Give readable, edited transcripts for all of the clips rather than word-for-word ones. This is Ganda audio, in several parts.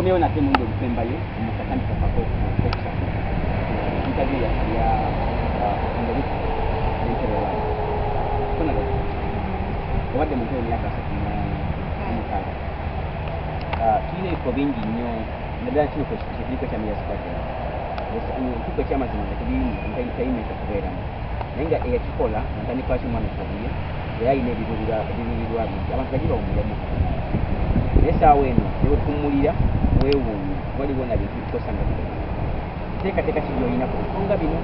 yakomyewo nate mundo olupembayo omukatandika kako okusatu interview ya ndoliku n'entebe wayo kona leo obadde mu ntebe emyaka 36 tulina ebifo bingi nnyo naddala kiriko kya meya squad ekifo ekyamazima nga tayimeka kubeeramu naye nga eyakikola ntandika lwaki omwana kabuye era alina ebiruubirirwa bingi abantu bagira omulemu naye saawa eno newekummulira weewuunya waliwo na bintu bikosa nga nteekateeka ki byolina ku bikonga bino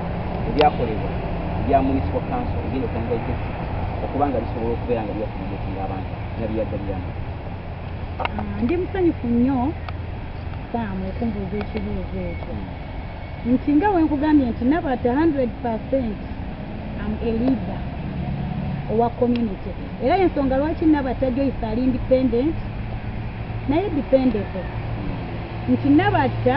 ebyakolebwa bya municipal council egenda okwangaite okuba nga bisobola okubeera nga byakumotinga abantu nga byaggaliramu. Ndi musanyufu nnyo Saamu okumbuuza ekibuuzo ekyo nti nga we nkugambye nti nabata 100% am a leader owa community era ensonga lwaki nabata Joyce ali independent naye dependable nti nabata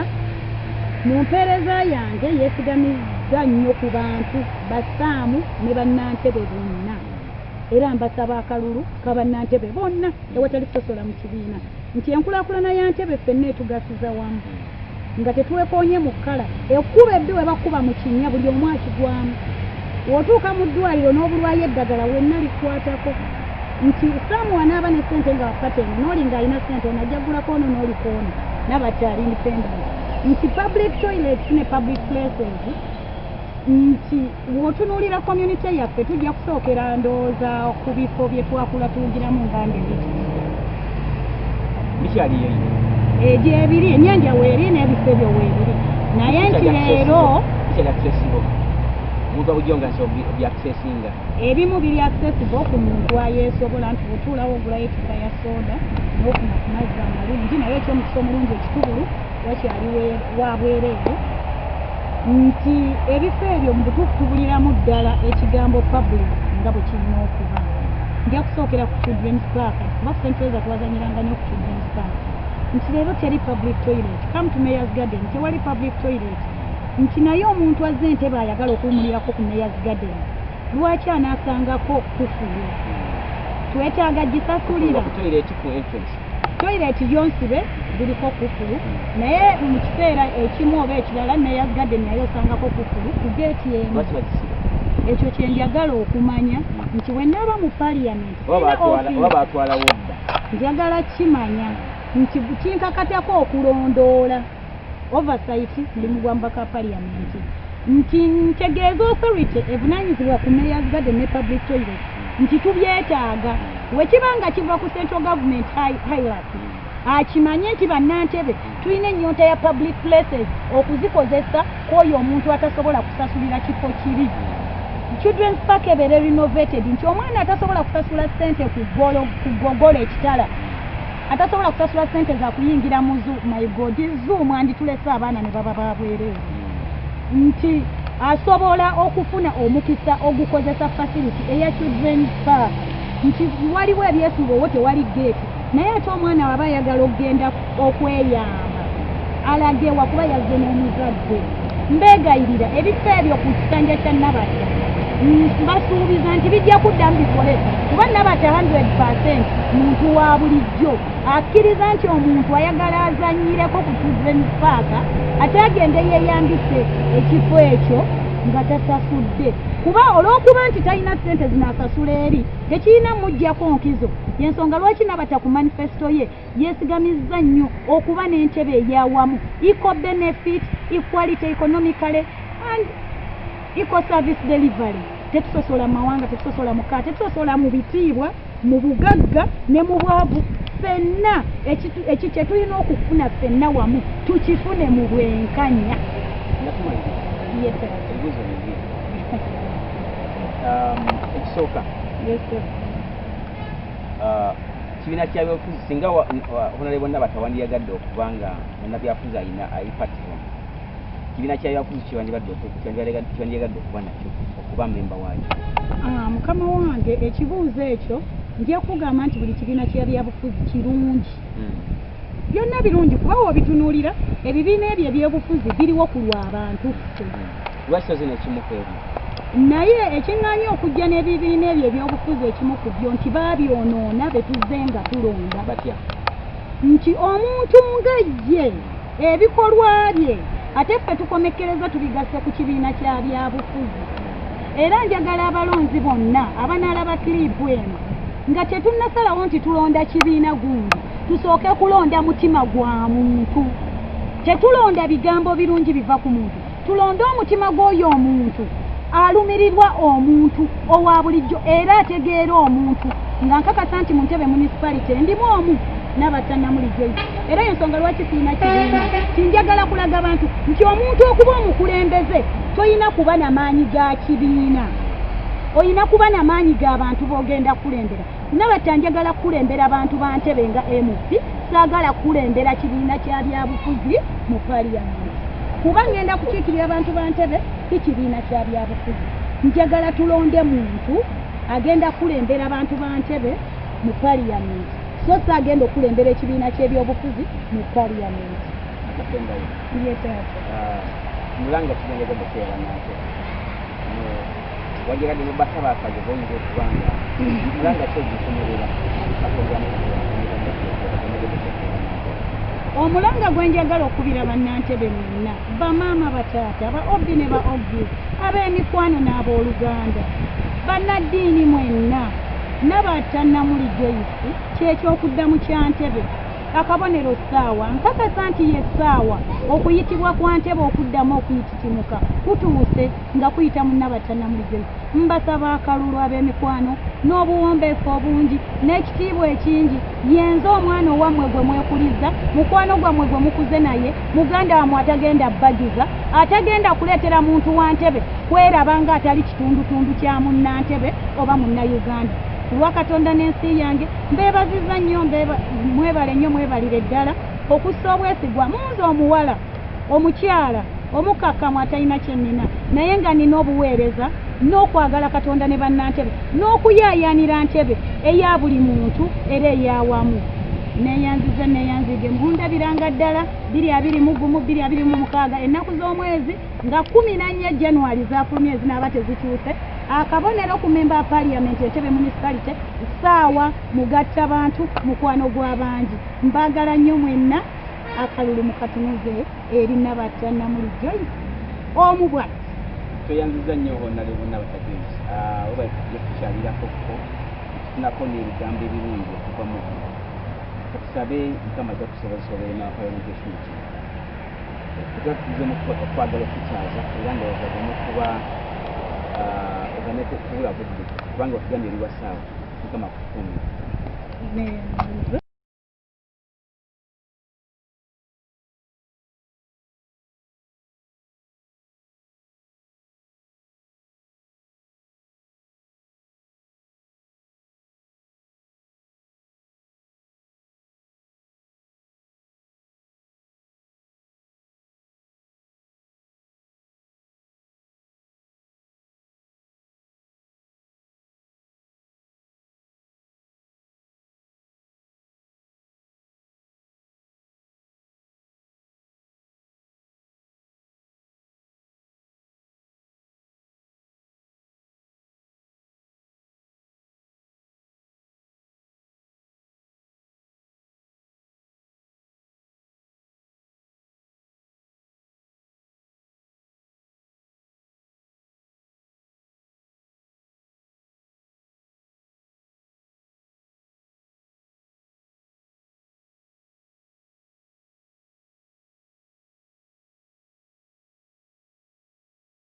mu mpeereza yange yeesigamizza nnyo ku bantu basaamu ne bannantebe bonna era mbasaba akalulu kabannantebe bonna ewatali kusosola mu kibiina nti enkulaakulana ya ntebe ffenna etugasiza wamu nga tetuwekoonye mu kkala ekkuba ebbi we bakuba mu kinnya buli omu akigwamu w'otuuka mu ddwaliro n'obulwayo eddagala wenna likwatako nti Saamu anaaba ne ssente nga wakateni n'oli ng'alina ssente ono ajja ggulako ono n'oliko ono nabata ali independent nti public toilets ne public places nti w'otunuulira community yaffe tujja kusookera ndowooza ku bifo bye twakula tuwugiramu nganda ebiti bikyaliyo egyo ebiri ennyanja weeri n'ebifo ebyo weebiri naye nti leero omuntu abujonga nti obyaccessinga ebimu biri accessible ku muntu ayeesobola nti bw'otuulawo ogulayo etipa ya soda n'ofuna ku mazzi amalungi naye ekyomukisa omulungi ekitubulu wakyali wabwereewo nti ebifo ebyo mu butuufu tubuliramu ddala ekigambo public nga bwe kirina okuba nja kusookera ku children's park kuba centreza twazanyiranga nnyo ku children's park nti leero teri public toilet come to Mayor's Garden tewali public toilet nti naye omuntu azze entebe ayagala okuwumulirako ku Mayor's Garden lwaki anaasangako kufulu twetaaga gisasulira toilet yonsibe ziriko kufulu naye mu kiseera ekimu oba ekirala Mayor's Garden naye osangako kufulu ku geeti emu ekyo kye njagala okumanya nti wennaaba mu parliament njagala kimanya nti kinkakatako okulondoola oversight mulimu gwa mbaka parliament nti ntegeeza authority evunaanyizibwa ku Mayor's Garden ne public toilet nti tubyetaaga wekibanga kiva ku central government hierarchy akimanye nti bannantebe tulina ennyonta ya public places okuzikozesa kwoyo omuntu atasobola kusasulira kifo kiri children's park ebeere renovated nti omwana atasobola kusasula ssente ku ggogolo ekitala atasobola kusasula ssente za kuyingira mu my god zoom anditulese abaana ne baba babwereere nti asobola okufuna omukisa ogukozesa facility eya children's park nti waliwo ebyesibo wo tewali geeti naye ate omwana waba ayagala okugenda okweyamba alage wakuba yazze n'omuzadde mbeegayirira ebifo ebyo ku kisanja kya Nabata basuubiza nti bijja kuddamu bikole kuba Nabata 100% muntu wa bulijjo akkiriza nti omuntu ayagala azanyireko ku children's park ate agende yeeyambise ekifo ekyo nga tasasudde kuba olw'okuba nti talina ssente zinaasasula eri tekirina mujjako nkizo yensonga lwaki Nabata ku manifesto ye yeesigamizza nnyo okuba n'entebe eyawamu equal benefit equality economically and equal service delivery tetusosola mawanga tetusosola mukaa tetusosola mu bitiibwa mu bugagga ne mu bwavu ffenna ekyo kye tulina okufuna ffenna wamu tukifune mu bwenkanya ekisooka kibiina kya byobufuzi singa honorable Nabata wandiyagadde okubanga munnabyafuzi ayipatiro kibiina kya byobufuzi kyandiyagadde okuba nakyo okuba memba waakyo mukama wange ekibuuzo ekyo nja kugamba nti buli kibiina kya byabufuzi kirungi byonna birungi kuba wobitunuulira ebibiina ebyo ebyobufuzi biriwo ku lw'abantu lwaki zino ekimu ku ebyo naye ekiŋŋaanya okujja n'ebibiina ebyo ebyobufuzi ekimu ku byo nti baabyonoona be tuzze nga tulonda batya nti omuntu nga ye ebikolwa bye ate ffe tukomekkereza tubigase ku kibiina kya byabufuzi. Era njagala abalonzi bonna abanaalaba kiriipu eno nga tetunnasalawo nti tulonda kibiina gundi, tusooke kulonda mutima gwa muntu. Tetulonda bigambo birungi biva ku muntu, tulonde omutima gw'oyo omuntu alumirirwa omuntu owa bulijjo era ategeera omuntu, nga nkakasa nti mu Ntebe municipality ndimu omu n'abatannamuli Joyce. Era ensonga lwaki siina kibiina, tinjagala kulaga abantu nti omuntu okuba omukulembeze toyina kuba na maanyi ga kibiina, oyina kuba na maanyi g'abantu b'ogenda kulembera. Nabatta njagala kulembera abantu ba Ntebe nga MP, saagala kulembera kibiina kya byabufuzi mu Parliament. Kuba ngenda kukiikirira abantu ba Ntebe si kibiina kya byabufuzi. Njagala tulonde muntu agenda kulembera abantu ba Ntebe mu Parliament, so saagenda okulembera ekibiina ky'ebyobufuzi mu Parliament. Mulanga kigendezo mukeera nate wagira ndi mubasaba akazi bonje kubanga mulanga kyegisomerera omulanga gwenjagala okubira bannantebe mwenna, bamaama bataata, ba obbi ne ba obbi, ab'emikwano n'abooluganda, bannaddiini mwenna, n'abatannamuli Joyce, kyekyokuddamu kya Ntebe. Akabonero ssaawa, nkakasa nti ye ssaawa okuyitibwa kwa Ntebe okuddamu okuyititimuka kutuuse nga kuyita mu n'abatannamuli Joyce. Mbasaba akalulu ab'emikwano n'obuwombeefu obungi n'ekitiibwa ekingi, yenze omwana owammwe gwe mwekuliza, mukwano gwammwe gwe mukuze naye, muganda wammwe atagenda bbajuza, atagenda kuleetera muntu wa Ntebe kweraba nga atali kitundutundu kya munnantebe oba munnayuganda. Lwa Katonda n'ensi yange mbeebaziza nnyo, mwebale nnyo, mwebalire ddala okussa obwesigwa munze omuwala omukyala omukakkamu atalina kyennina, naye nga nina obuweereza n'okwagala Katonda ne bannantebe n'okuyaayaanira Ntebe eya buli muntu era ey'awamu. Neeyanzize neeyanzige mbundabiranga ddala 2021-2026 ennaku z'omwezi nga 14 January zaafulumye ezinaaba tezikyuse. Akabonero ku memba Parliament Ntebe municipality ssaawa mugatta bantu mukwano gw'abangi. Mbagala nnyo mwenna, akalulu mukatunuze eri n'abatannamuli Joyce omubwa. Tweyanziza nnyo bonna batagenzi oba yekukyalirako ko tunako n'ebigambo ebirungi okuva mu tusabe Mukama jakusobola n'aparliamentation tutuze mu kwagala okukyaza era ndowooza gamu kuba oganeko kubula budde kubanga otugambye eri wasaawa Mukama kukuumira.